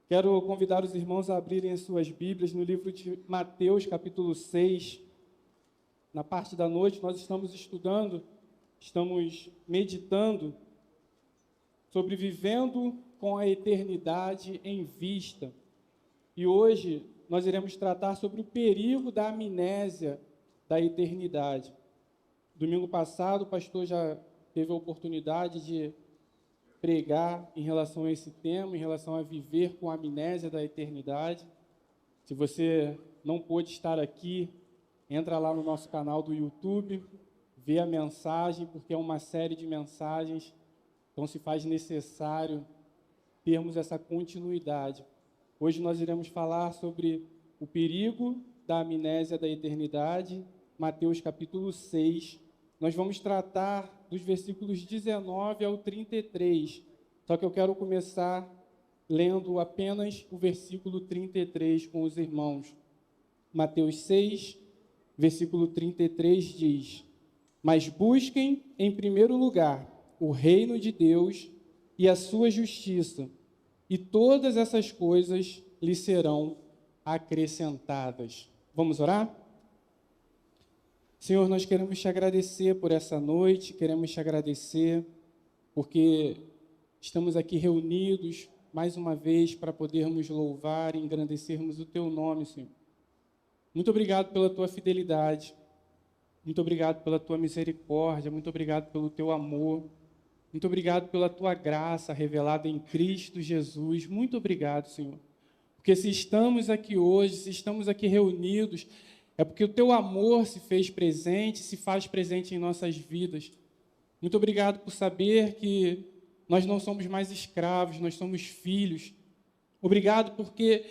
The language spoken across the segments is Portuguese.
Quero convidar os irmãos a abrirem as suas Bíblias no livro de Mateus, capítulo 6. Na parte da noite, nós estamos meditando sobre vivendo com a eternidade em vista. E hoje nós iremos tratar sobre o perigo da amnésia da eternidade. Domingo passado, o pastor já teve a oportunidade de pregar em relação a esse tema, em relação a viver com a amnésia da eternidade. Se você não pôde estar aqui, entra lá no nosso canal do YouTube, vê a mensagem, porque é uma série de mensagens, então se faz necessário termos essa continuidade. Hoje nós iremos falar sobre o perigo da amnésia da eternidade, Mateus capítulo 6. Nós vamos tratar dos versículos 19 ao 33, só que eu quero começar lendo apenas o versículo 33 com os irmãos. Mateus 6, versículo 33 diz: Mas busquem em primeiro lugar o reino de Deus e a sua justiça, e todas essas coisas lhe serão acrescentadas. Vamos orar? Senhor, nós queremos te agradecer por essa noite, queremos te agradecer porque estamos aqui reunidos mais uma vez para podermos louvar e engrandecermos o teu nome, Senhor. Muito obrigado pela tua fidelidade, muito obrigado pela tua misericórdia, muito obrigado pelo teu amor, muito obrigado pela tua graça revelada em Cristo Jesus. Muito obrigado, Senhor, porque se estamos aqui hoje, se estamos aqui reunidos, é porque o teu amor se fez presente, se faz presente em nossas vidas. Muito obrigado por saber que nós não somos mais escravos, nós somos filhos. Obrigado porque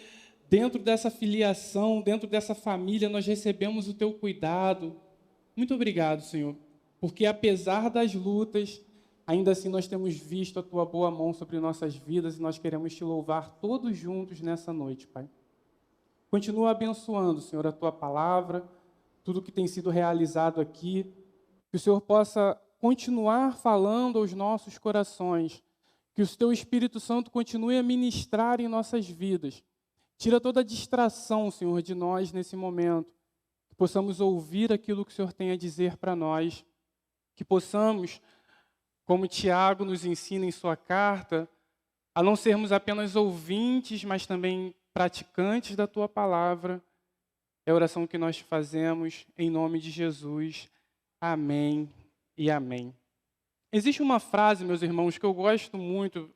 dentro dessa filiação, dentro dessa família, nós recebemos o teu cuidado. Muito obrigado, Senhor, porque apesar das lutas, ainda assim nós temos visto a tua boa mão sobre nossas vidas e nós queremos te louvar todos juntos nessa noite, Pai. Continua abençoando, Senhor, a tua palavra, tudo que tem sido realizado aqui, que o Senhor possa continuar falando aos nossos corações, que o teu Espírito Santo continue a ministrar em nossas vidas. Tira toda a distração, Senhor, de nós nesse momento, que possamos ouvir aquilo que o Senhor tem a dizer para nós, que possamos, como Tiago nos ensina em sua carta, a não sermos apenas ouvintes, mas também praticantes da tua palavra. É a oração que nós fazemos em nome de Jesus. Amém e amém. Existe uma frase, meus irmãos, que eu gosto muito.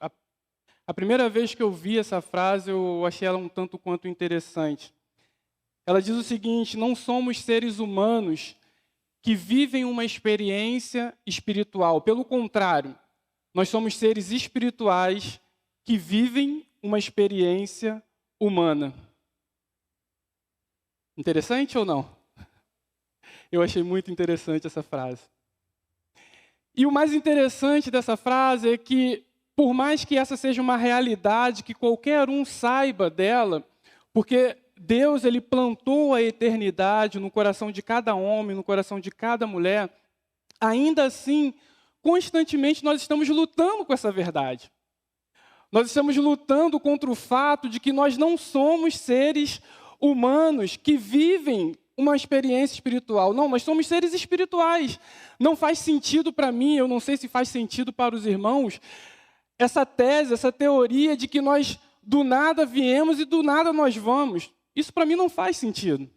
A primeira vez que eu vi essa frase, eu achei ela um tanto quanto interessante. Ela diz o seguinte: não somos seres humanos que vivem uma experiência espiritual. Pelo contrário, nós somos seres espirituais que vivem uma experiência humana. Interessante ou não? Eu achei muito interessante essa frase. E o mais interessante dessa frase é que, por mais que essa seja uma realidade, que qualquer um saiba dela, porque Deus ele plantou a eternidade no coração de cada homem, no coração de cada mulher, ainda assim, constantemente nós estamos lutando com essa verdade. Nós estamos lutando contra o fato de que nós não somos seres humanos que vivem uma experiência espiritual. Não, nós somos seres espirituais. Não faz sentido para mim, eu não sei se faz sentido para os irmãos, essa tese, essa teoria de que nós do nada viemos e do nada nós vamos. Isso para mim não faz sentido.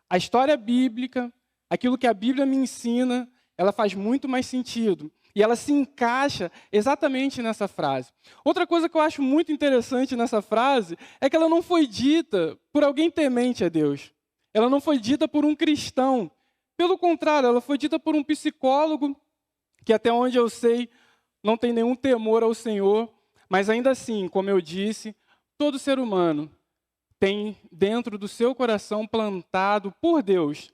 A história bíblica, aquilo que a Bíblia me ensina, ela faz muito mais sentido. E ela se encaixa exatamente nessa frase. Outra coisa que eu acho muito interessante nessa frase é que ela não foi dita por alguém temente a Deus. Ela não foi dita por um cristão. Pelo contrário, ela foi dita por um psicólogo que, até onde eu sei, não tem nenhum temor ao Senhor. Mas ainda assim, como eu disse, todo ser humano tem dentro do seu coração plantado por Deus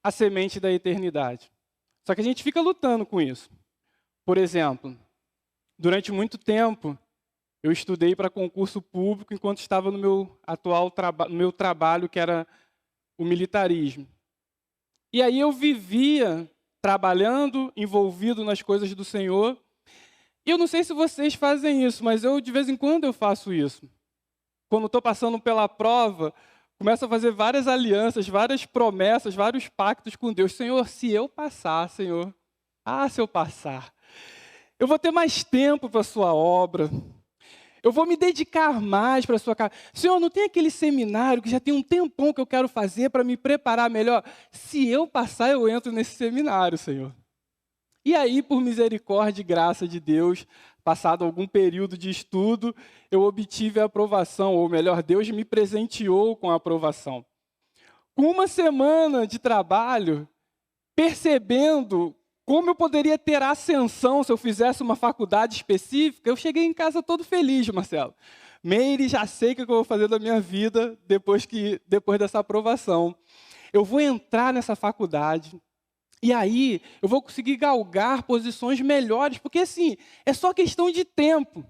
a semente da eternidade. Só que a gente fica lutando com isso. Por exemplo, durante muito tempo, eu estudei para concurso público enquanto estava no meu trabalho, que era o militarismo. E aí eu vivia trabalhando, envolvido nas coisas do Senhor. E eu não sei se vocês fazem isso, mas eu de vez em quando eu faço isso. quando estou passando pela prova, começo a fazer várias alianças, várias promessas, vários pactos com Deus. Senhor, se eu passar, Senhor, se eu passar, eu vou ter mais tempo para a sua obra. Eu vou me dedicar mais para a sua casa. Senhor, não tem aquele seminário que já tem um tempão que eu quero fazer para me preparar melhor? Se eu passar, eu entro nesse seminário, Senhor. E aí, por misericórdia e graça de Deus, passado algum período de estudo, eu obtive a aprovação, ou melhor, Deus me presenteou com a aprovação. Com uma semana de trabalho, percebendo como eu poderia ter ascensão se eu fizesse uma faculdade específica, eu cheguei em casa todo feliz, Marcelo. Meire, já sei o que eu vou fazer da minha vida depois dessa aprovação. Eu vou entrar nessa faculdade e aí eu vou conseguir galgar posições melhores, porque assim, é só questão de tempo.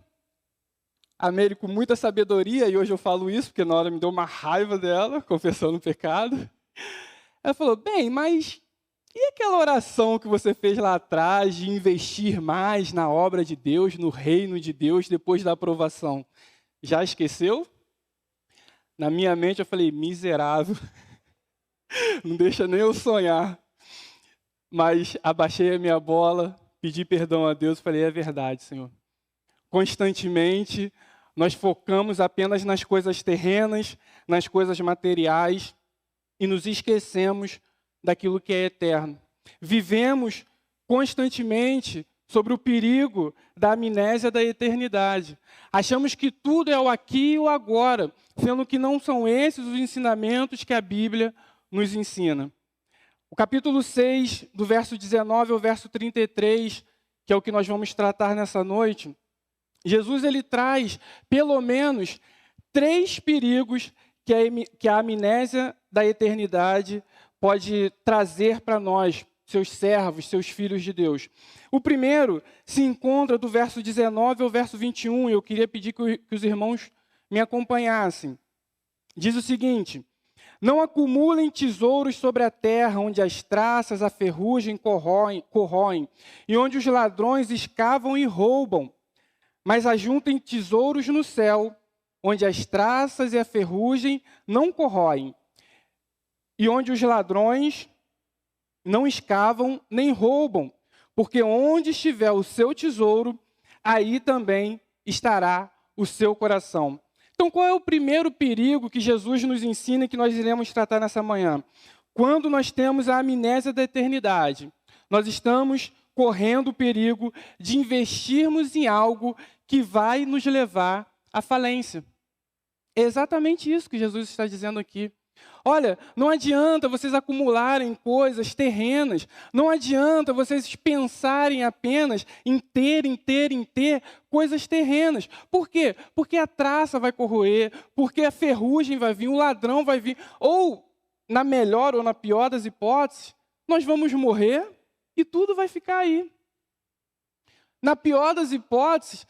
A Meire, com muita sabedoria, e hoje eu falo isso porque na hora me deu uma raiva dela, confessando o pecado. Ela falou, bem, mas e aquela oração que você fez lá atrás de investir mais na obra de Deus, no reino de Deus, depois da aprovação? Já esqueceu? Na minha mente eu falei, miserável, não deixa nem eu sonhar. Mas abaixei a minha bola, pedi perdão a Deus e falei, é verdade, Senhor. Constantemente, nós focamos apenas nas coisas terrenas, nas coisas materiais e nos esquecemos daquilo que é eterno. Vivemos constantemente sobre o perigo da amnésia da eternidade. Achamos que tudo é o aqui e o agora, sendo que não são esses os ensinamentos que a Bíblia nos ensina. O capítulo 6, do verso 19 ao verso 33, que é o que nós vamos tratar nessa noite, Jesus ele traz pelo menos 3 perigos que a amnésia da eternidade pode trazer para nós, seus servos, seus filhos de Deus. O primeiro se encontra do verso 19 ao verso 21, e eu queria pedir que os irmãos me acompanhassem. Diz o seguinte, não acumulem tesouros sobre a terra, onde as traças, a ferrugem corroem, e onde os ladrões escavam e roubam, mas ajuntem tesouros no céu, onde as traças e a ferrugem não corroem, e onde os ladrões não escavam nem roubam, porque onde estiver o seu tesouro, aí também estará o seu coração. Então, qual é o primeiro perigo que Jesus nos ensina e que nós iremos tratar nessa manhã? Quando nós temos a amnésia da eternidade, nós estamos correndo o perigo de investirmos em algo que vai nos levar à falência. É exatamente isso que Jesus está dizendo aqui. Olha, não adianta vocês acumularem coisas terrenas, não adianta vocês pensarem apenas em ter coisas terrenas. Por quê? Porque a traça vai corroer, porque a ferrugem vai vir, o ladrão vai vir, ou, na melhor ou na pior das hipóteses, nós vamos morrer e tudo vai ficar aí. Na pior das hipóteses,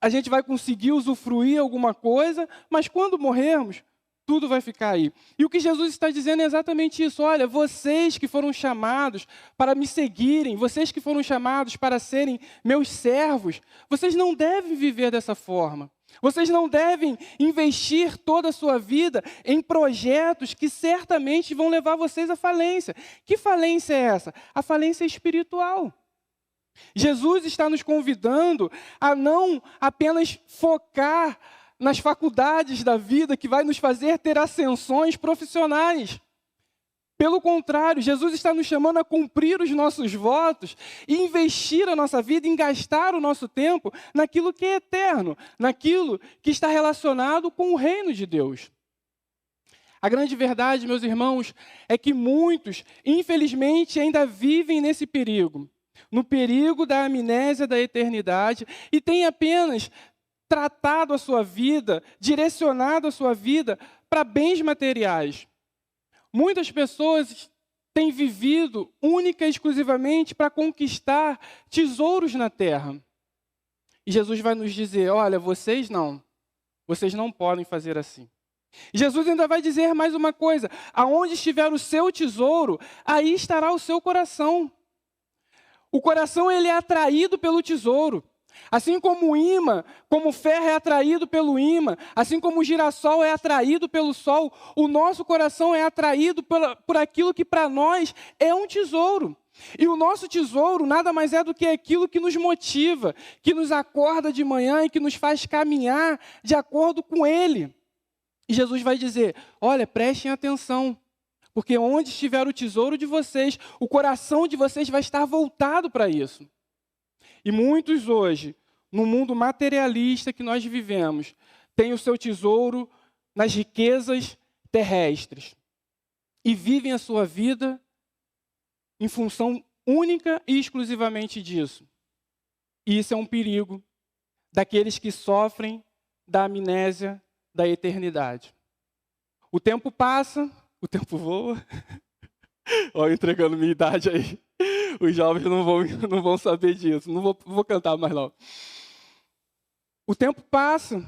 a gente vai conseguir usufruir alguma coisa, mas quando morrermos, tudo vai ficar aí. E o que Jesus está dizendo é exatamente isso. Olha, vocês que foram chamados para me seguirem, vocês que foram chamados para serem meus servos, vocês não devem viver dessa forma. Vocês não devem investir toda a sua vida em projetos que certamente vão levar vocês à falência. Que falência é essa? A falência espiritual. Jesus está nos convidando a não apenas focar nas faculdades da vida que vai nos fazer ter ascensões profissionais. Pelo contrário, Jesus está nos chamando a cumprir os nossos votos e investir a nossa vida, em gastar o nosso tempo naquilo que é eterno, naquilo que está relacionado com o reino de Deus. A grande verdade, meus irmãos, é que muitos, infelizmente, ainda vivem nesse perigo, no perigo da amnésia da eternidade, e têm apenas tratado a sua vida, direcionado a sua vida para bens materiais. Muitas pessoas têm vivido única e exclusivamente para conquistar tesouros na terra. E Jesus vai nos dizer, olha, vocês não podem fazer assim. E Jesus ainda vai dizer mais uma coisa, aonde estiver o seu tesouro, aí estará o seu coração. O coração ele é atraído pelo tesouro. Assim como o ímã, como o ferro é atraído pelo ímã, assim como o girassol é atraído pelo sol, o nosso coração é atraído por aquilo que para nós é um tesouro. E o nosso tesouro nada mais é do que aquilo que nos motiva, que nos acorda de manhã e que nos faz caminhar de acordo com ele. E Jesus vai dizer, olha, prestem atenção, porque onde estiver o tesouro de vocês, o coração de vocês vai estar voltado para isso. E muitos hoje, no mundo materialista que nós vivemos, têm o seu tesouro nas riquezas terrestres e vivem a sua vida em função única e exclusivamente disso. E isso é um perigo daqueles que sofrem da amnésia da eternidade. O tempo passa, o tempo voa. Olha, entregando minha idade aí. Os jovens não vão saber disso. Não vou cantar mais não. O tempo passa.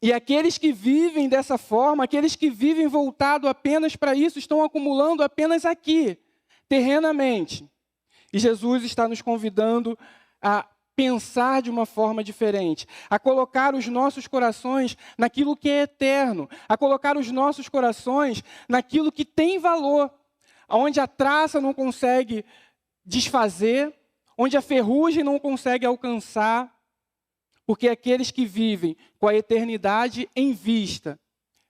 E aqueles que vivem dessa forma, aqueles que vivem voltado apenas para isso, estão acumulando apenas aqui, terrenamente. E Jesus está nos convidando a pensar de uma forma diferente, a colocar os nossos corações naquilo que é eterno, a colocar os nossos corações naquilo que tem valor, onde a traça não consegue desfazer, onde a ferrugem não consegue alcançar, porque aqueles que vivem com a eternidade em vista,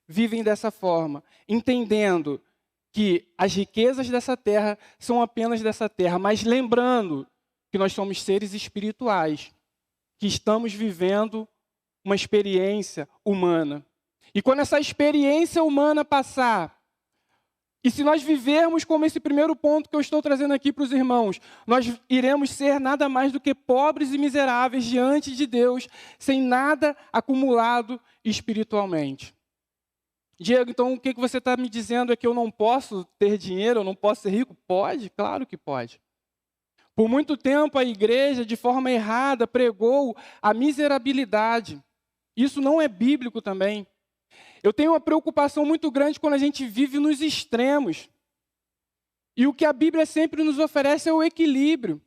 vivem dessa forma, entendendo que as riquezas dessa terra são apenas dessa terra, mas lembrando que nós somos seres espirituais, que estamos vivendo uma experiência humana. E quando essa experiência humana passar, e se nós vivermos como esse primeiro ponto que eu estou trazendo aqui para os irmãos, nós iremos ser nada mais do que pobres e miseráveis diante de Deus, sem nada acumulado espiritualmente. Diego, então o que você está me dizendo é que eu não posso ter dinheiro, eu não posso ser rico? Pode, claro que pode. Por muito tempo a igreja, de forma errada, pregou a miserabilidade. Isso não é bíblico também. Eu tenho uma preocupação muito grande quando a gente vive nos extremos. E o que a Bíblia sempre nos oferece é o equilíbrio.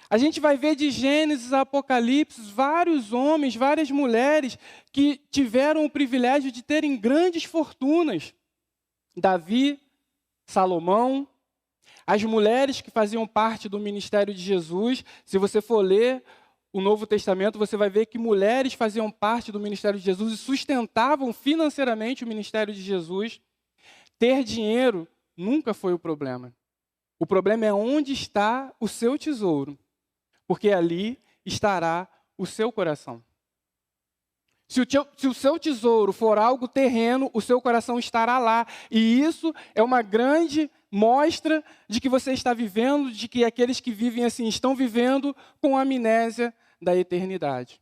A gente vai ver de Gênesis a Apocalipse vários homens, várias mulheres que tiveram o privilégio de terem grandes fortunas. Davi, Salomão, as mulheres que faziam parte do ministério de Jesus. Se você for ler o Novo Testamento, você vai ver que mulheres faziam parte do ministério de Jesus e sustentavam financeiramente o ministério de Jesus. Ter dinheiro nunca foi o problema. O problema é onde está o seu tesouro, porque ali estará o seu coração. Se o seu tesouro for algo terreno, o seu coração estará lá. E isso é uma grande mostra de que você está vivendo, de que aqueles que vivem assim estão vivendo com a amnésia da eternidade.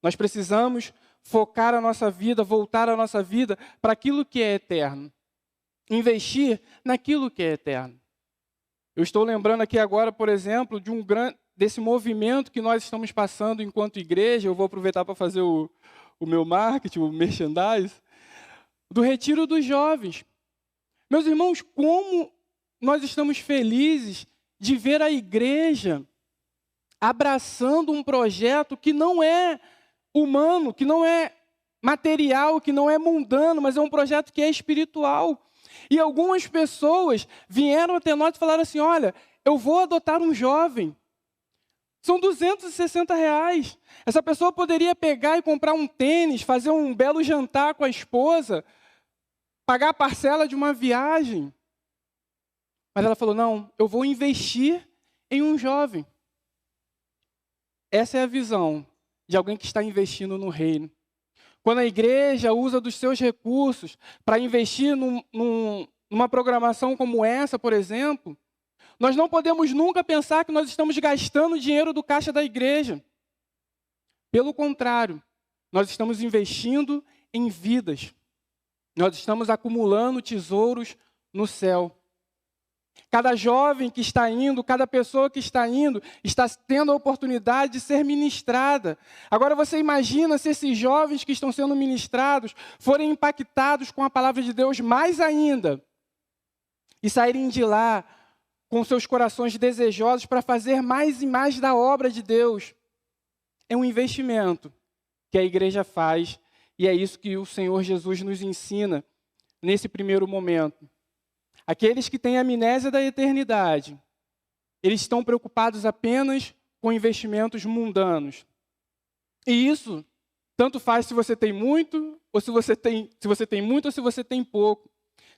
Nós precisamos focar a nossa vida, voltar a nossa vida para aquilo que é eterno. Investir naquilo que é eterno. Eu estou lembrando aqui agora, por exemplo, desse movimento que nós estamos passando enquanto igreja. Eu vou aproveitar para fazer o meu marketing, o merchandise, do Retiro dos Jovens. Meus irmãos, como nós estamos felizes de ver a igreja abraçando um projeto que não é humano, que não é material, que não é mundano, mas é um projeto que é espiritual. E algumas pessoas vieram até nós e falaram assim, olha, eu vou adotar um jovem. São R$260. Essa pessoa poderia pegar e comprar um tênis, fazer um belo jantar com a esposa, pagar a parcela de uma viagem. Mas ela falou, não, eu vou investir em um jovem. Essa é a visão de alguém que está investindo no reino. Quando a igreja usa dos seus recursos para investir numa programação como essa, por exemplo, nós não podemos nunca pensar que nós estamos gastando dinheiro do caixa da igreja. Pelo contrário, nós estamos investindo em vidas. Nós estamos acumulando tesouros no céu. Cada jovem que está indo, cada pessoa que está indo, está tendo a oportunidade de ser ministrada. Agora você imagina se esses jovens que estão sendo ministrados forem impactados com a palavra de Deus mais ainda e saírem de lá com seus corações desejosos para fazer mais e mais da obra de Deus. é um investimento que a igreja faz, e é isso que o Senhor Jesus nos ensina nesse primeiro momento. Aqueles que têm amnésia da eternidade, eles estão preocupados apenas com investimentos mundanos. E isso tanto faz se você tem muito, ou se você tem muito ou se você tem pouco.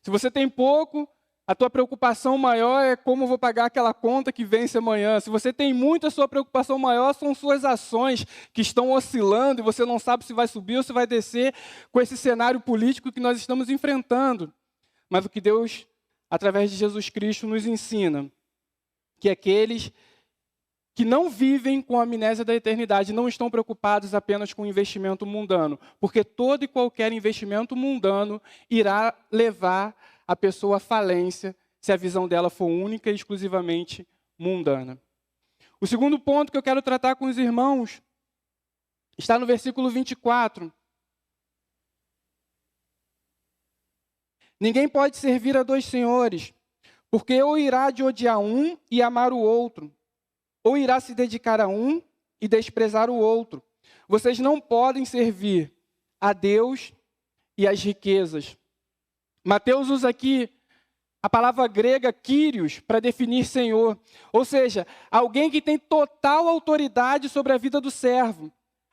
Se você tem pouco, a tua preocupação maior é como eu vou pagar aquela conta que vence amanhã. Se você tem muito, a sua preocupação maior são suas ações que estão oscilando e você não sabe se vai subir ou se vai descer com esse cenário político que nós estamos enfrentando. Mas o que Deus, através de Jesus Cristo, nos ensina, que aqueles que não vivem com a amnésia da eternidade não estão preocupados apenas com o investimento mundano, porque todo e qualquer investimento mundano irá levar a pessoa à falência se a visão dela for única e exclusivamente mundana. O segundo ponto que eu quero tratar com os irmãos está no versículo 24. Ninguém pode servir a dois senhores, porque ou irá de odiar um e amar o outro, ou irá se dedicar a um e desprezar o outro. Vocês não podem servir a Deus e às riquezas. Mateus usa aqui a palavra grega Kyrios para definir Senhor. Ou seja, alguém que tem total autoridade sobre a vida do servo.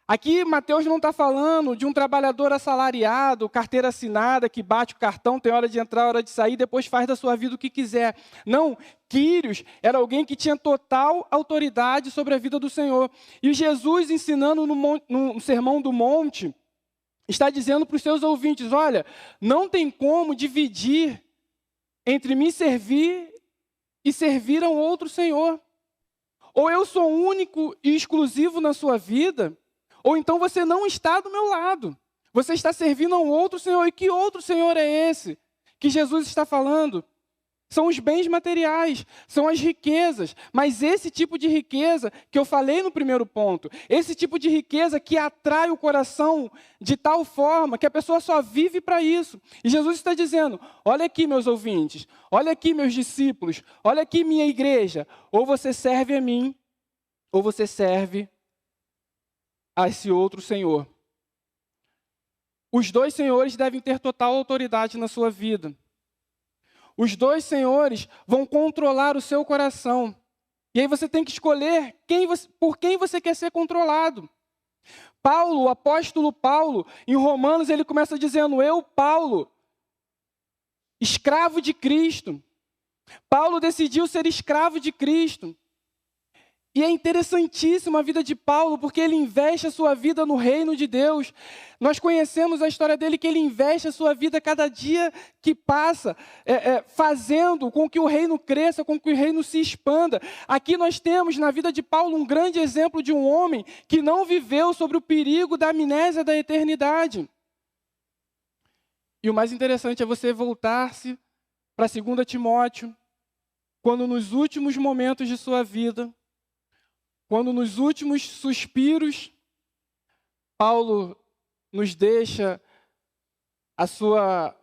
Aqui Mateus não está falando de um trabalhador assalariado, carteira assinada, que bate o cartão, tem hora de entrar, hora de sair, depois faz da sua vida o que quiser. Não, Quírios era alguém que tinha total autoridade sobre a vida do Senhor. E Jesus, ensinando no Sermão do Monte, está dizendo para os seus ouvintes, olha, não tem como dividir entre me servir e servir a um outro Senhor. Ou eu sou único e exclusivo na sua vida, ou então você não está do meu lado. Você está servindo a um outro Senhor. E que outro Senhor é esse que Jesus está falando? São os bens materiais, são as riquezas. Mas esse tipo de riqueza que eu falei no primeiro ponto, esse tipo de riqueza que atrai o coração de tal forma que a pessoa só vive para isso. E Jesus está dizendo, olha aqui meus ouvintes, olha aqui meus discípulos, olha aqui minha igreja. Ou você serve a mim, ou você serve a esse outro Senhor. Os dois senhores devem ter total autoridade na sua vida. Os dois senhores vão controlar o seu coração. E aí você tem que escolher por quem você quer ser controlado. Paulo, o apóstolo Paulo, em Romanos, ele começa dizendo, eu, Paulo, escravo de Cristo. Paulo decidiu ser escravo de Cristo. E é interessantíssima a vida de Paulo, porque ele investe a sua vida no reino de Deus. Nós conhecemos a história dele, que ele investe a sua vida cada dia que passa, fazendo com que o reino cresça, com que o reino se expanda. Aqui nós temos na vida de Paulo um grande exemplo de um homem que não viveu sobre o perigo da amnésia da eternidade. E o mais interessante é você voltar-se para 2 Timóteo, quando nos últimos momentos de sua vida, quando nos últimos suspiros, Paulo nos deixa a sua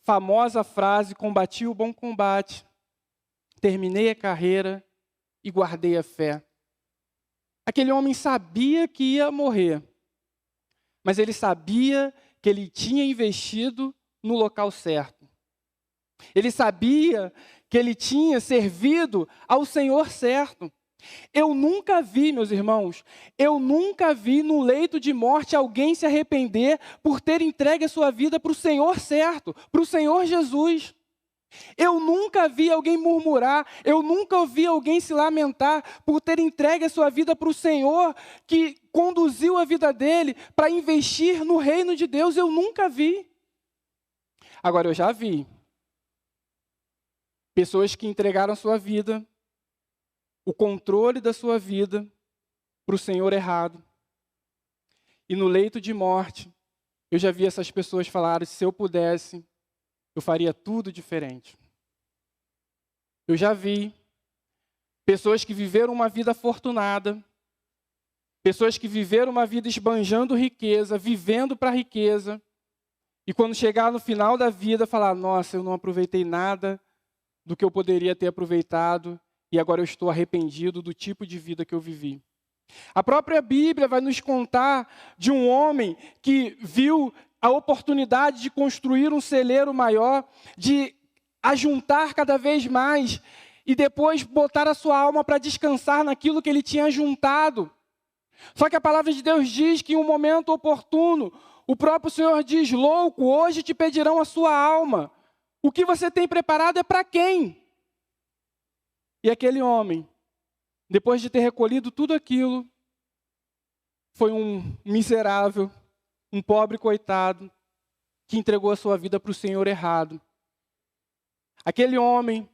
famosa frase, combati o bom combate, terminei a carreira e guardei a fé. Aquele homem sabia que ia morrer, mas ele sabia que ele tinha investido no local certo. Ele sabia que ele tinha servido ao Senhor certo. Eu nunca vi, meus irmãos, eu nunca vi no leito de morte alguém se arrepender por ter entregue a sua vida para o Senhor certo, para o Senhor Jesus. Eu nunca vi alguém murmurar, eu nunca ouvi alguém se lamentar por ter entregue a sua vida para o Senhor que conduziu a vida dele para investir no reino de Deus. Eu nunca vi. Agora, eu já vi pessoas que entregaram a sua vida, o controle da sua vida para o Senhor errado. E no leito de morte, eu já vi essas pessoas falarem, se eu pudesse, eu faria tudo diferente. Eu já vi pessoas que viveram uma vida afortunada, pessoas que viveram uma vida esbanjando riqueza, vivendo para a riqueza, e quando chegar no final da vida, falar, nossa, eu não aproveitei nada do que eu poderia ter aproveitado, e agora eu estou arrependido do tipo de vida que eu vivi. A própria Bíblia vai nos contar de um homem que viu a oportunidade de construir um celeiro maior, de ajuntar cada vez mais e depois botar a sua alma para descansar naquilo que ele tinha juntado. Só que a palavra de Deus diz que em um momento oportuno, o próprio Senhor diz: louco, hoje te pedirão a sua alma. O que você tem preparado é para quem? E aquele homem, depois de ter recolhido tudo aquilo, foi um miserável, um pobre coitado, que entregou a sua vida para o Senhor errado. Aquele homem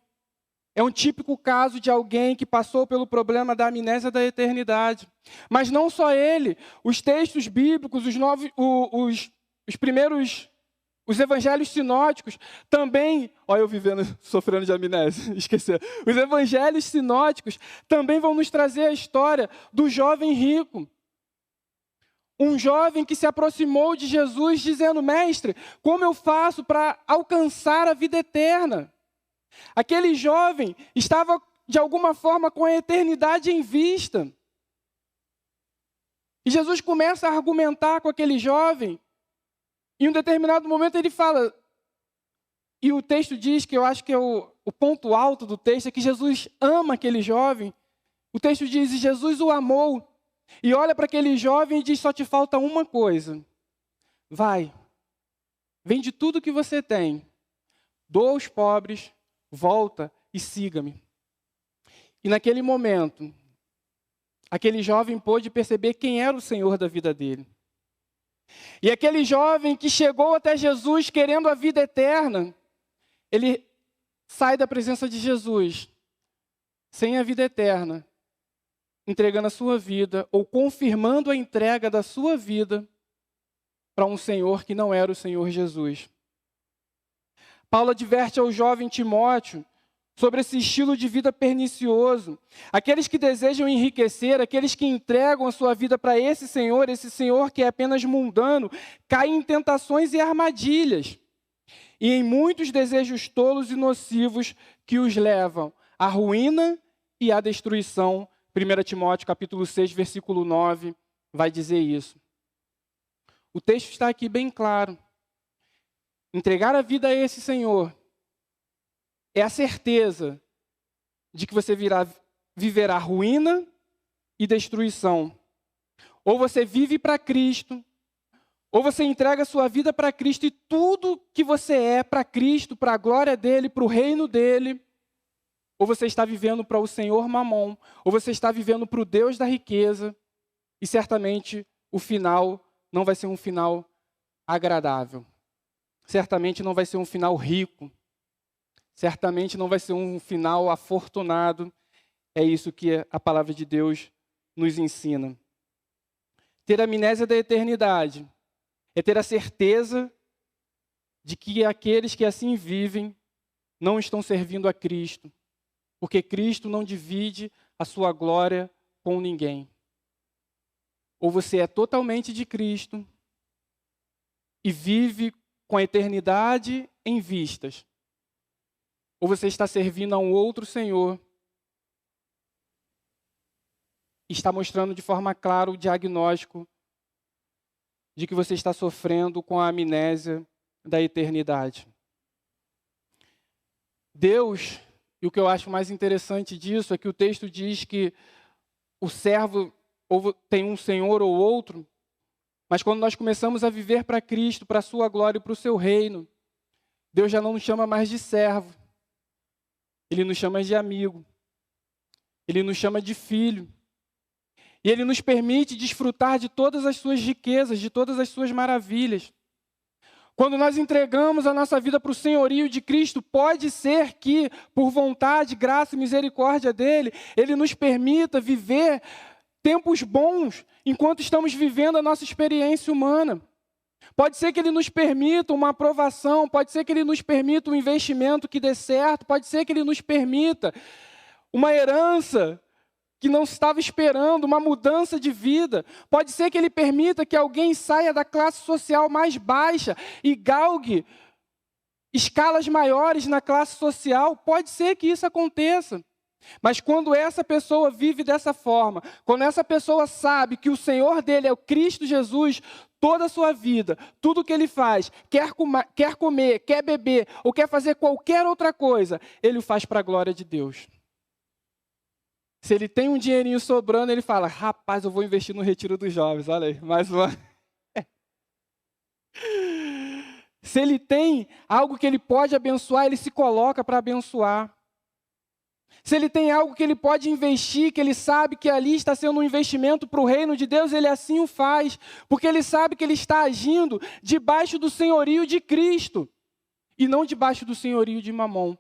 é um típico caso de alguém que passou pelo problema da amnésia da eternidade. Mas não só ele, os textos bíblicos, os evangelhos sinóticos também, olha eu sofrendo de amnésia, esqueci. Os evangelhos sinóticos também vão nos trazer a história do jovem rico. Um jovem que se aproximou de Jesus dizendo: mestre, como eu faço para alcançar a vida eterna? Aquele jovem estava, de alguma forma, com a eternidade em vista. E Jesus começa a argumentar com aquele jovem. Em um determinado momento ele fala, e o texto diz, que eu acho que é o ponto alto do texto, é que Jesus ama aquele jovem. O texto diz: e Jesus o amou. E olha para aquele jovem e diz: só te falta uma coisa. Vai, vende tudo que você tem, doa aos pobres, volta e siga-me. E naquele momento, aquele jovem pôde perceber quem era o Senhor da vida dele. E aquele jovem que chegou até Jesus querendo a vida eterna, ele sai da presença de Jesus sem a vida eterna, entregando a sua vida ou confirmando a entrega da sua vida para um Senhor que não era o Senhor Jesus. Paulo adverte ao jovem Timóteo sobre esse estilo de vida pernicioso. Aqueles que desejam enriquecer, aqueles que entregam a sua vida para esse Senhor que é apenas mundano, caem em tentações e armadilhas, e em muitos desejos tolos e nocivos que os levam à ruína e à destruição. 1 Timóteo capítulo 6, versículo 9, vai dizer isso. O texto está aqui bem claro. Entregar a vida a esse Senhor é a certeza de que você viverá ruína e destruição. Ou você vive para Cristo, ou você entrega a sua vida para Cristo e tudo que você é para Cristo, para a glória dEle, para o reino dEle. Ou você está vivendo para o Senhor Mamon, ou você está vivendo para o Deus da riqueza, e certamente o final não vai ser um final agradável. Certamente não vai ser um final rico. Certamente não vai ser um final afortunado. É isso que a palavra de Deus nos ensina. Ter a amnésia da eternidade é ter a certeza de que aqueles que assim vivem não estão servindo a Cristo, porque Cristo não divide a sua glória com ninguém. Ou você é totalmente de Cristo e vive com a eternidade em vistas, ou você está servindo a um outro Senhor e está mostrando de forma clara o diagnóstico de que você está sofrendo com a amnésia da eternidade. Deus, e o que eu acho mais interessante disso é que o texto diz que o servo tem um senhor ou outro, mas quando nós começamos a viver para Cristo, para a sua glória e para o seu reino, Deus já não nos chama mais de servo. Ele nos chama de amigo. Ele nos chama de filho. E Ele nos permite desfrutar de todas as suas riquezas, de todas as suas maravilhas. Quando nós entregamos a nossa vida para o senhorio de Cristo, pode ser que, por vontade, graça e misericórdia dEle, Ele nos permita viver tempos bons enquanto estamos vivendo a nossa experiência humana. Pode ser que Ele nos permita uma aprovação, pode ser que Ele nos permita um investimento que dê certo, pode ser que Ele nos permita uma herança que não estava esperando, uma mudança de vida. Pode ser que Ele permita que alguém saia da classe social mais baixa e galgue escalas maiores na classe social. Pode ser que isso aconteça. Mas quando essa pessoa vive dessa forma, quando essa pessoa sabe que o Senhor dele é o Cristo Jesus, toda a sua vida, tudo que ele faz, quer comer, quer beber, ou quer fazer qualquer outra coisa, ele o faz para a glória de Deus. Se ele tem um dinheirinho sobrando, ele fala, rapaz, eu vou investir no retiro dos jovens, olha aí, mais uma. Se ele tem algo que ele pode abençoar, ele se coloca para abençoar. Se ele tem algo que ele pode investir, que ele sabe que ali está sendo um investimento para o reino de Deus, ele assim o faz, porque ele sabe que ele está agindo debaixo do senhorio de Cristo, e não debaixo do senhorio de Mamon.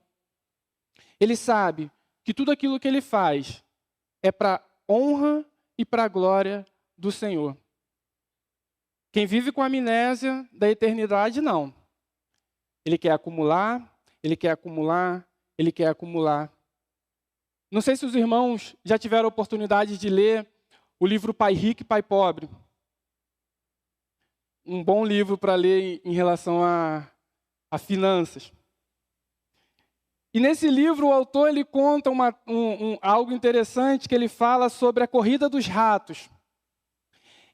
Ele sabe que tudo aquilo que ele faz é para honra e para a glória do Senhor. Quem vive com amnésia da eternidade, não. Ele quer acumular, ele quer acumular, ele quer acumular. Não sei se os irmãos já tiveram a oportunidade de ler o livro Pai Rico e Pai Pobre. Um bom livro para ler em relação a finanças. E nesse livro o autor ele conta algo interessante, que ele fala sobre a corrida dos ratos.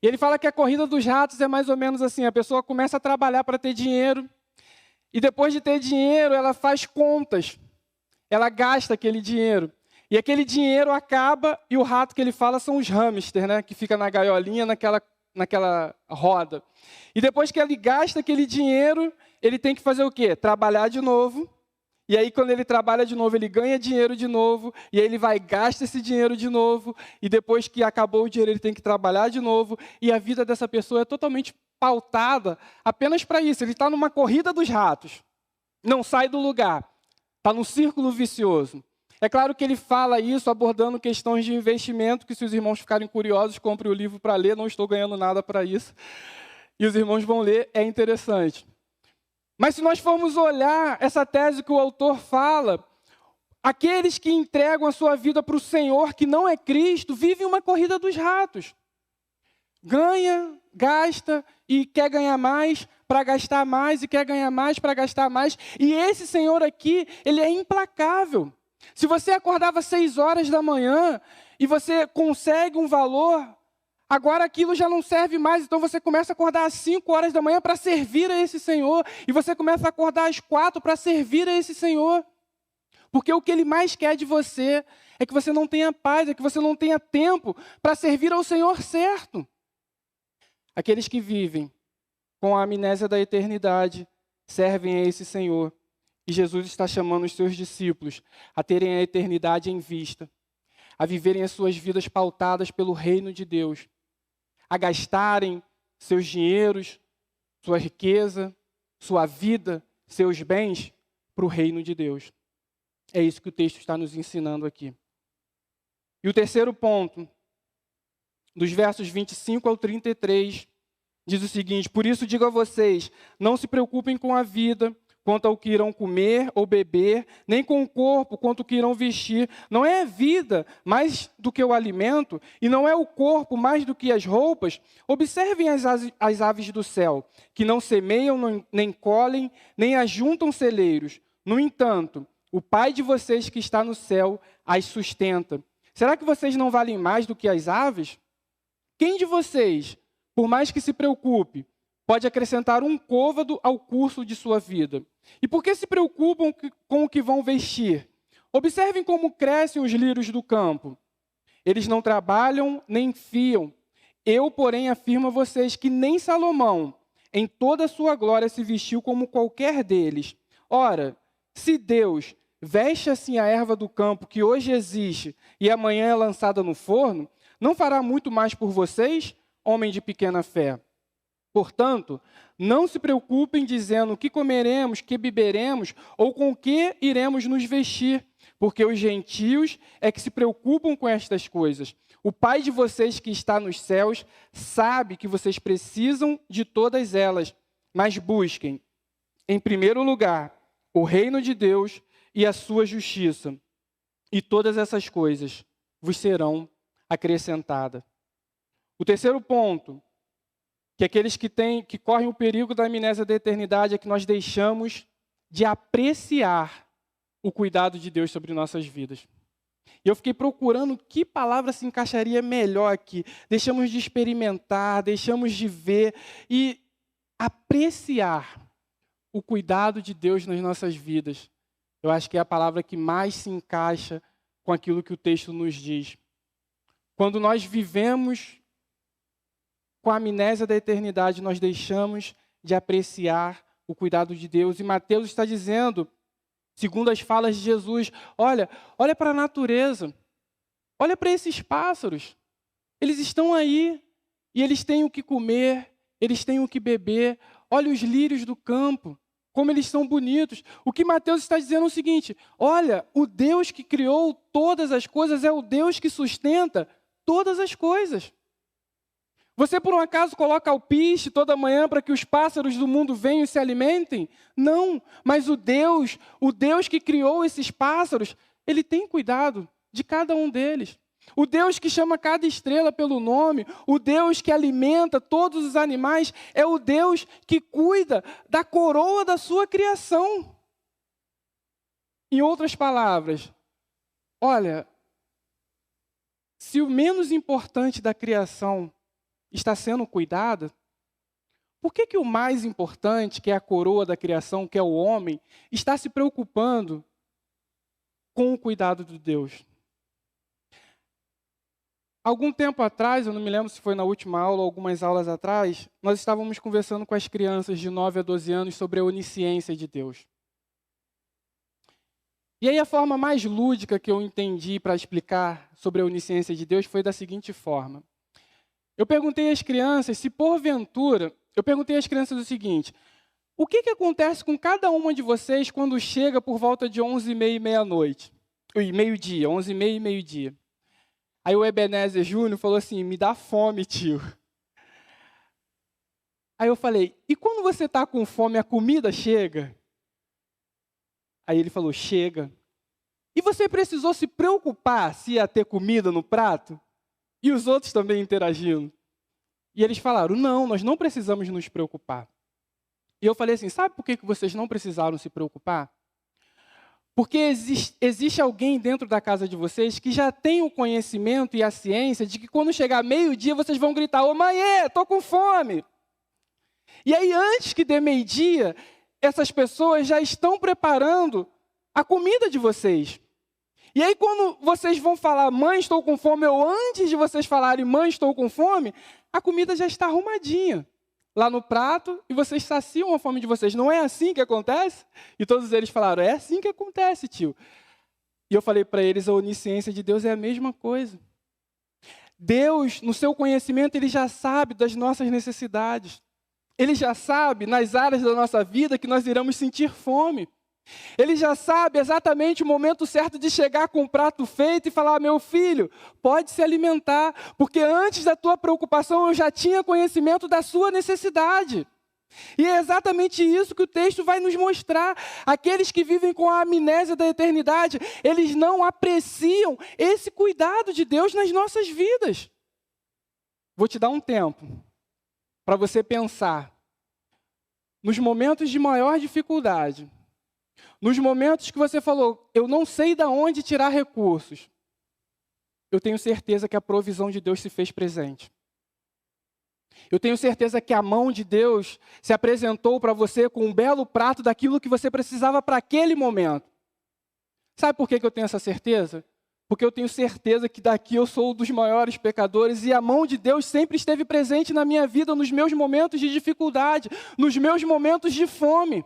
E ele fala que a corrida dos ratos é mais ou menos assim, a pessoa começa a trabalhar para ter dinheiro, e depois de ter dinheiro ela faz contas, ela gasta aquele dinheiro. E aquele dinheiro acaba, e o rato que ele fala são os hamsters, né, que fica na gaiolinha, naquela roda. E depois que ele gasta aquele dinheiro, ele tem que fazer o quê? Trabalhar de novo. E aí, quando ele trabalha de novo, ele ganha dinheiro de novo, e aí ele vai e gasta esse dinheiro de novo, e depois que acabou o dinheiro, ele tem que trabalhar de novo, e a vida dessa pessoa é totalmente pautada apenas para isso. Ele está numa corrida dos ratos, não sai do lugar, está num círculo vicioso. É claro que ele fala isso abordando questões de investimento, que se os irmãos ficarem curiosos, comprem o livro para ler, não estou ganhando nada para isso, e os irmãos vão ler, é interessante. Mas se nós formos olhar essa tese que o autor fala, aqueles que entregam a sua vida para o Senhor, que não é Cristo, vivem uma corrida dos ratos. Ganha, gasta e quer ganhar mais para gastar mais, e quer ganhar mais para gastar mais. E esse Senhor aqui, ele é implacável. Se você acordava às 6 horas da manhã e você consegue um valor, agora aquilo já não serve mais, então você começa a acordar às 5 horas da manhã para servir a esse Senhor, e você começa a acordar às 4 para servir a esse Senhor. Porque o que Ele mais quer de você é que você não tenha paz, é que você não tenha tempo para servir ao Senhor certo. Aqueles que vivem com a amnésia da eternidade servem a esse Senhor. E Jesus está chamando os seus discípulos a terem a eternidade em vista, a viverem as suas vidas pautadas pelo reino de Deus, a gastarem seus dinheiros, sua riqueza, sua vida, seus bens para o reino de Deus. É isso que o texto está nos ensinando aqui. E o terceiro ponto, dos versos 25 ao 33, diz o seguinte: por isso digo a vocês, não se preocupem com a vida, quanto ao que irão comer ou beber, nem com o corpo, quanto ao que irão vestir. Não é a vida mais do que o alimento, e não é o corpo mais do que as roupas? Observem as aves do céu, que não semeiam, nem colhem, nem ajuntam celeiros. No entanto, o Pai de vocês que está no céu as sustenta. Será que vocês não valem mais do que as aves? Quem de vocês, por mais que se preocupe, pode acrescentar um côvado ao curso de sua vida? E por que se preocupam com o que vão vestir? Observem como crescem os lírios do campo. Eles não trabalham nem fiam. Eu, porém, afirmo a vocês que nem Salomão, em toda a sua glória, se vestiu como qualquer deles. Ora, se Deus veste assim a erva do campo, que hoje existe e amanhã é lançada no forno, não fará muito mais por vocês, homem de pequena fé? Portanto, não se preocupem dizendo o que comeremos, que beberemos, ou com o que iremos nos vestir, porque os gentios é que se preocupam com estas coisas. O Pai de vocês que está nos céus sabe que vocês precisam de todas elas, mas busquem, em primeiro lugar, o reino de Deus e a sua justiça, e todas essas coisas vos serão acrescentadas. O terceiro ponto, que aqueles que correm o perigo da amnésia da eternidade, é que nós deixamos de apreciar o cuidado de Deus sobre nossas vidas. E eu fiquei procurando que palavra se encaixaria melhor aqui. Deixamos de experimentar, deixamos de ver e apreciar o cuidado de Deus nas nossas vidas. Eu acho que é a palavra que mais se encaixa com aquilo que o texto nos diz. Quando nós vivemos com a amnésia da eternidade, nós deixamos de apreciar o cuidado de Deus. E Mateus está dizendo, segundo as falas de Jesus, olha para a natureza, olha para esses pássaros. Eles estão aí e eles têm o que comer, eles têm o que beber. Olha os lírios do campo, como eles são bonitos. O que Mateus está dizendo é o seguinte, olha, o Deus que criou todas as coisas é o Deus que sustenta todas as coisas. Você, por um acaso, coloca alpiste toda manhã para que os pássaros do mundo venham e se alimentem? Não, mas o Deus que criou esses pássaros, Ele tem cuidado de cada um deles. O Deus que chama cada estrela pelo nome, o Deus que alimenta todos os animais, é o Deus que cuida da coroa da sua criação. Em outras palavras, olha, se o menos importante da criação está sendo cuidado, por que o mais importante, que é a coroa da criação, que é o homem, está se preocupando com o cuidado de Deus? Algum tempo atrás, eu não me lembro se foi na última aula ou algumas aulas atrás, nós estávamos conversando com as crianças de 9 a 12 anos sobre a onisciência de Deus. E aí a forma mais lúdica que eu entendi para explicar sobre a onisciência de Deus foi da seguinte forma. Eu perguntei às crianças se porventura, o seguinte, o que acontece com cada uma de vocês quando chega por volta de 11h30 e meia-noite? Meio-dia, 11h30 e meio-dia. Aí o Ebenezer Júnior falou assim, me dá fome, tio. Aí eu falei, e quando você está com fome, a comida chega? Aí ele falou, chega. E você precisou se preocupar se ia ter comida no prato? E os outros também interagindo. E eles falaram, não, nós não precisamos nos preocupar. E eu falei assim, sabe por que vocês não precisaram se preocupar? Porque existe alguém dentro da casa de vocês que já tem o conhecimento e a ciência de que quando chegar meio-dia vocês vão gritar, ô mãe, estou com fome. E aí antes que dê meio-dia, essas pessoas já estão preparando a comida de vocês. E aí quando vocês vão falar, mãe, estou com fome, ou antes de vocês falarem, mãe, estou com fome, a comida já está arrumadinha lá no prato e vocês saciam a fome de vocês. Não é assim que acontece? E todos eles falaram, é assim que acontece, tio. E eu falei para eles, a onisciência de Deus é a mesma coisa. Deus, no seu conhecimento, Ele já sabe das nossas necessidades. Ele já sabe, nas áreas da nossa vida, que nós iremos sentir fome. Ele já sabe exatamente o momento certo de chegar com o prato feito e falar, meu filho, pode se alimentar, porque antes da tua preocupação eu já tinha conhecimento da sua necessidade. E é exatamente isso que o texto vai nos mostrar. Aqueles que vivem com a amnésia da eternidade, eles não apreciam esse cuidado de Deus nas nossas vidas. Vou te dar um tempo para você pensar nos momentos de maior dificuldade. Nos momentos que você falou, eu não sei de onde tirar recursos, eu tenho certeza que a provisão de Deus se fez presente. Eu tenho certeza que a mão de Deus se apresentou para você com um belo prato daquilo que você precisava para aquele momento. Sabe por que eu tenho essa certeza? Porque eu tenho certeza que daqui eu sou um dos maiores pecadores e a mão de Deus sempre esteve presente na minha vida, nos meus momentos de dificuldade, nos meus momentos de fome.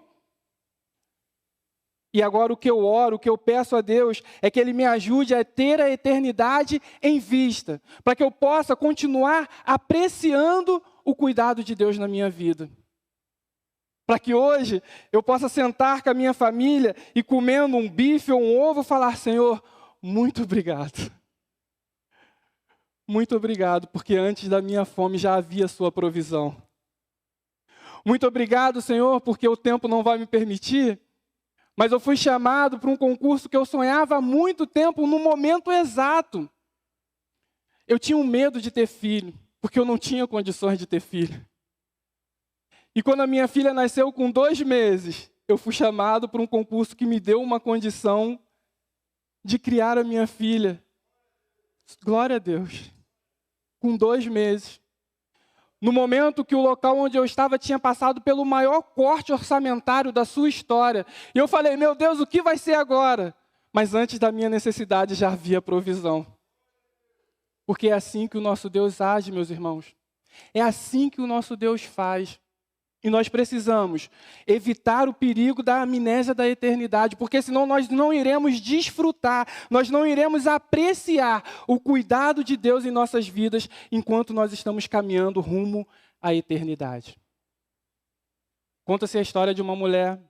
E agora o que eu oro, o que eu peço a Deus é que Ele me ajude a ter a eternidade em vista, para que eu possa continuar apreciando o cuidado de Deus na minha vida. Para que hoje eu possa sentar com a minha família e comendo um bife ou um ovo, falar, Senhor, muito obrigado. Muito obrigado, porque antes da minha fome já havia sua provisão. Muito obrigado, Senhor, porque o tempo não vai me permitir, mas eu fui chamado para um concurso que eu sonhava há muito tempo, no momento exato. Eu tinha um medo de ter filho, porque eu não tinha condições de ter filho. E quando a minha filha nasceu com 2 meses, eu fui chamado para um concurso que me deu uma condição de criar a minha filha. Glória a Deus. Com 2 meses. No momento que o local onde eu estava tinha passado pelo maior corte orçamentário da sua história. E eu falei, meu Deus, o que vai ser agora? Mas antes da minha necessidade já havia provisão. Porque é assim que o nosso Deus age, meus irmãos. É assim que o nosso Deus faz. E nós precisamos evitar o perigo da amnésia da eternidade, porque senão nós não iremos desfrutar, nós não iremos apreciar o cuidado de Deus em nossas vidas enquanto nós estamos caminhando rumo à eternidade. Conta-se a história de uma mulher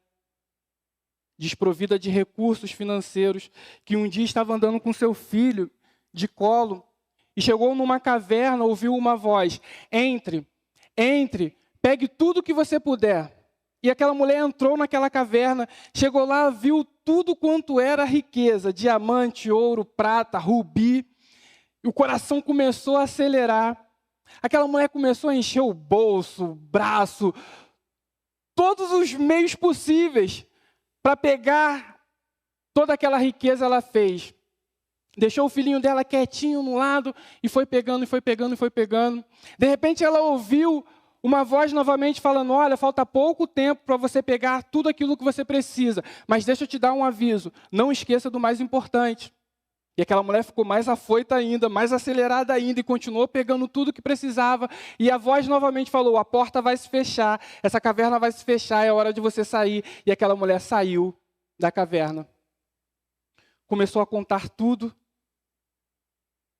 desprovida de recursos financeiros, que um dia estava andando com seu filho de colo e chegou numa caverna, ouviu uma voz: entre, pegue tudo que você puder. E aquela mulher entrou naquela caverna, chegou lá, viu tudo quanto era riqueza, diamante, ouro, prata, rubi. E o coração começou a acelerar. Aquela mulher começou a encher o bolso, o braço, todos os meios possíveis para pegar toda aquela riqueza. Ela fez. Deixou o filhinho dela quietinho no lado e foi pegando, e foi pegando, e foi pegando. De repente ela ouviu uma voz novamente falando: olha, falta pouco tempo para você pegar tudo aquilo que você precisa, mas deixa eu te dar um aviso, não esqueça do mais importante. E aquela mulher ficou mais afoita ainda, mais acelerada ainda, e continuou pegando tudo que precisava. E a voz novamente falou: a porta vai se fechar, essa caverna vai se fechar, é hora de você sair. E aquela mulher saiu da caverna. Começou a contar tudo,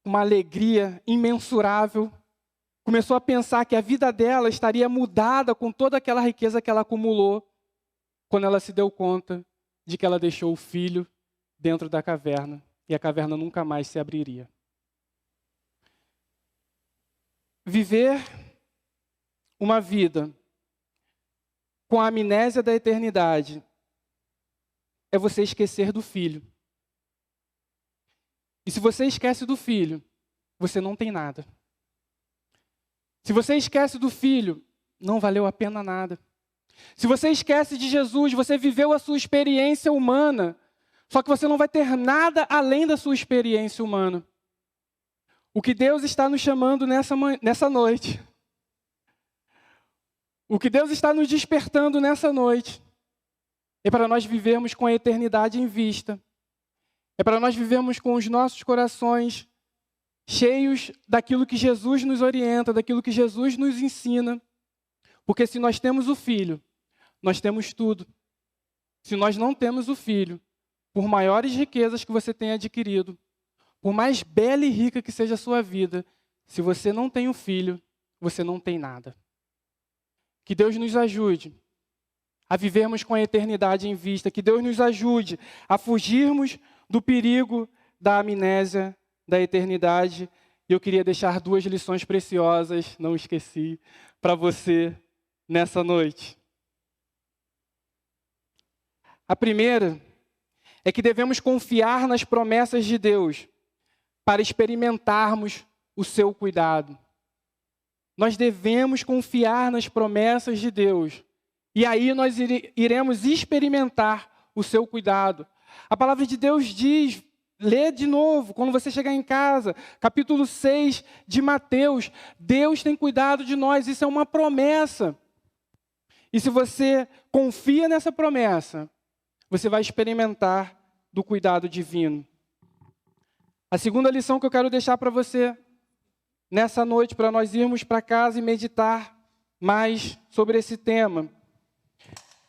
uma alegria imensurável. Começou a pensar que a vida dela estaria mudada com toda aquela riqueza que ela acumulou, quando ela se deu conta de que ela deixou o filho dentro da caverna, e a caverna nunca mais se abriria. Viver uma vida com a amnésia da eternidade é você esquecer do filho. E se você esquece do filho, você não tem nada. Se você esquece do filho, não valeu a pena nada. Se você esquece de Jesus, você viveu a sua experiência humana, só que você não vai ter nada além da sua experiência humana. O que Deus está nos chamando nessa noite, o que Deus está nos despertando nessa noite, é para nós vivermos com a eternidade em vista. É para nós vivermos com os nossos corações cheios daquilo que Jesus nos orienta, daquilo que Jesus nos ensina. Porque se nós temos o Filho, nós temos tudo. Se nós não temos o Filho, por maiores riquezas que você tenha adquirido, por mais bela e rica que seja a sua vida, se você não tem o Filho, você não tem nada. Que Deus nos ajude a vivermos com a eternidade em vista. Que Deus nos ajude a fugirmos do perigo da amnésia da eternidade. E eu queria deixar 2 lições preciosas, não esqueci, para você nessa noite. A primeira é que devemos confiar nas promessas de Deus para experimentarmos o seu cuidado. Nós devemos confiar nas promessas de Deus. E aí nós iremos experimentar o seu cuidado. A palavra de Deus diz, lê de novo, quando você chegar em casa, capítulo 6 de Mateus, Deus tem cuidado de nós, isso é uma promessa. E se você confia nessa promessa, você vai experimentar do cuidado divino. A segunda lição que eu quero deixar para você nessa noite, para nós irmos para casa e meditar mais sobre esse tema.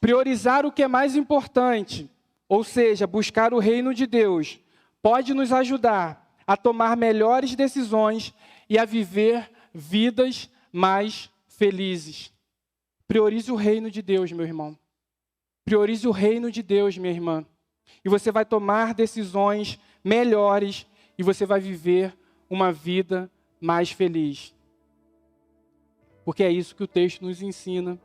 Priorizar o que é mais importante, ou seja, buscar o reino de Deus, pode nos ajudar a tomar melhores decisões e a viver vidas mais felizes. Priorize o reino de Deus, meu irmão. Priorize o reino de Deus, minha irmã. E você vai tomar decisões melhores e você vai viver uma vida mais feliz. Porque é isso que o texto nos ensina.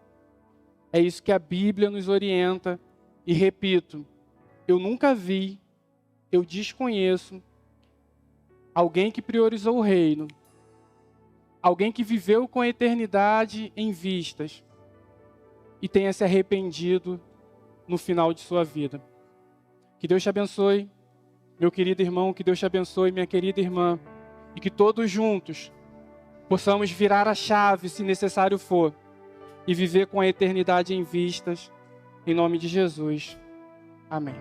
É isso que a Bíblia nos orienta. E repito, eu nunca vi, eu desconheço alguém que priorizou o reino, alguém que viveu com a eternidade em vistas e tenha se arrependido no final de sua vida. Que Deus te abençoe, Meu querido irmão, que Deus te abençoe, minha querida irmã, e que todos juntos possamos virar a chave, se necessário for, e viver com a eternidade em vistas, em nome de Jesus. Amém.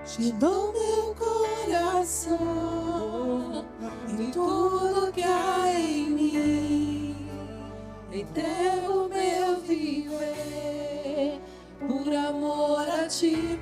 Te dou meu coração e tudo que há em mim. Entrego meu viver por amor a ti.